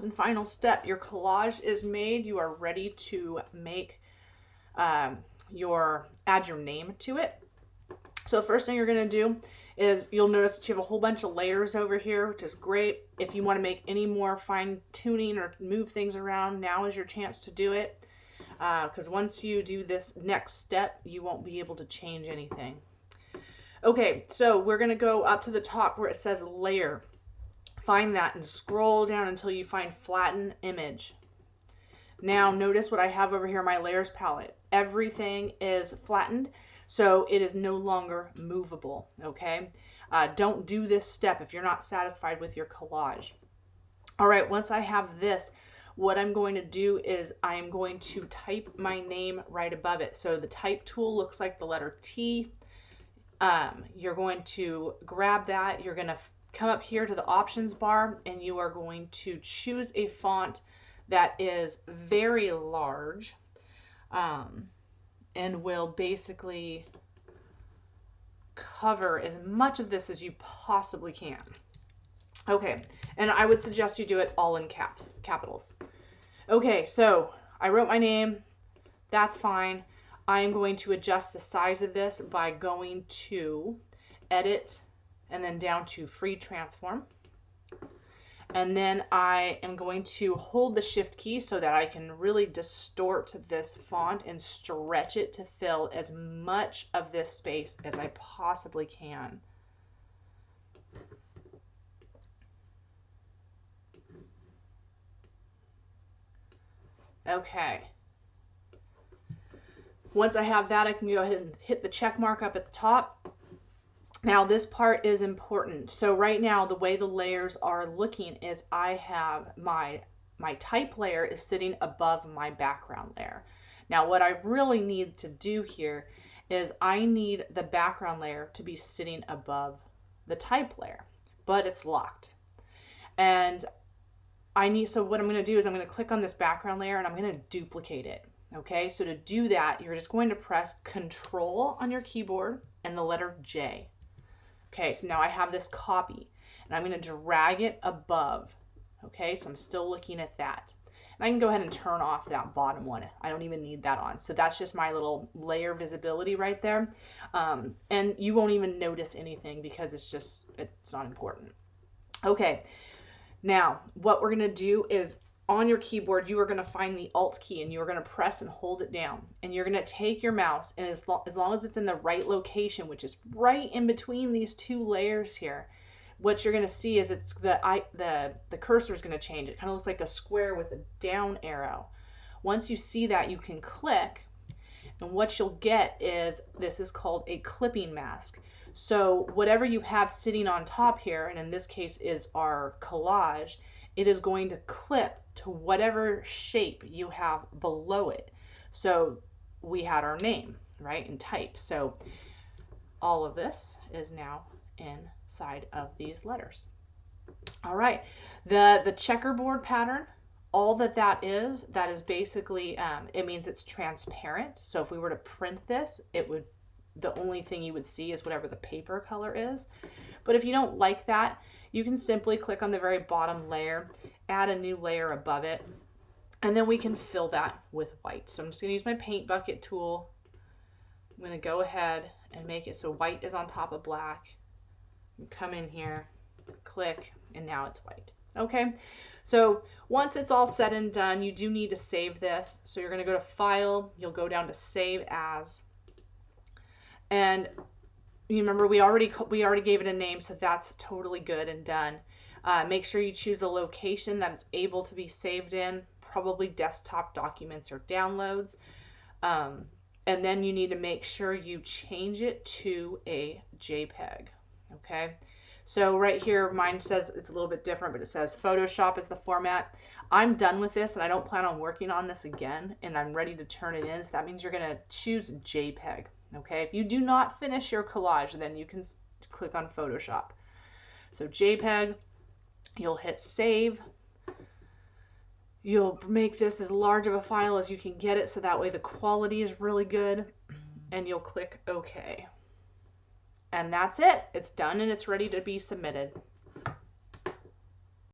and final step. Your collage is made. You are ready to make add your name to it. So the first thing you're going to do is you'll notice that you have a whole bunch of layers over here, which is great. If you want to make any more fine tuning or move things around, now is your chance to do it. Because once you do this next step, you won't be able to change anything. Okay, so we're going to go up to the top where it says layer. Find that and scroll down until you find flatten image. Now notice what I have over here in my layers palette. Everything is flattened, so it is no longer movable, okay? Don't do this step if you're not satisfied with your collage. All right, once I have this, what I'm going to do is I'm going to type my name right above it. So the type tool looks like the letter T. You're going to grab that. You're going to come up here to the options bar, and you are going to choose a font that is very large, and will basically cover as much of this as you possibly can. Okay, and I would suggest you do it all in capitals. Okay, so I wrote my name. That's fine. I am going to adjust the size of this by going to Edit and then down to Free Transform. And then I am going to hold the Shift key so that I can really distort this font and stretch it to fill as much of this space as I possibly can. Okay. Once I have that, I can go ahead and hit the check mark up at the top. Now this part is important. So right now, the way the layers are looking is I have my type layer is sitting above my background layer. Now what I really need to do here is I need the background layer to be sitting above the type layer, but it's locked. And so what I'm going to do is I'm going to click on this background layer and I'm going to duplicate it. Okay, so to do that, you're just going to press Control on your keyboard and the letter J. Okay, so now I have this copy and I'm going to drag it above. Okay, so I'm still looking at that. And I can go ahead and turn off that bottom one. I don't even need that on. So that's just my little layer visibility right there. And you won't even notice anything because it's not important. Okay, now what we're going to do is on your keyboard, you are going to find the Alt key and you're going to press and hold it down. And you're going to take your mouse, and as long as it's in the right location, which is right in between these two layers here, what you're going to see is it's the cursor is going to change. It kind of looks like a square with a down arrow. Once you see that, you can click, and what you'll get is this is called a clipping mask. So whatever you have sitting on top here, and in this case is our collage, it is going to clip to whatever shape you have below it. So we had our name, right, and type. So all of this is now inside of these letters. All right, the checkerboard pattern, all that is basically, it means it's transparent. So if we were to print this, the only thing you would see is whatever the paper color is. But if you don't like that, you can simply click on the very bottom layer, add a new layer above it, and then we can fill that with white. So I'm just going to use my paint bucket tool. I'm going to go ahead and make it so white is on top of black. Come in here, click, and now it's white. Okay, so once it's all said and done, you do need to save this. So you're going to go to File, you'll go down to Save As, and you remember we already gave it a name, so that's totally good and done. Make sure you choose a location that it's able to be saved in, probably desktop documents or downloads. And then you need to make sure you change it to a JPEG. Okay, so right here, mine says it's a little bit different, but it says Photoshop is the format. I'm done with this and I don't plan on working on this again, and I'm ready to turn it in. So that means you're going to choose JPEG. Okay, if you do not finish your collage, then you can click on Photoshop. So JPEG, you'll hit save. You'll make this as large of a file as you can get it, so that way the quality is really good, and you'll click OK. And that's it. It's done and it's ready to be submitted.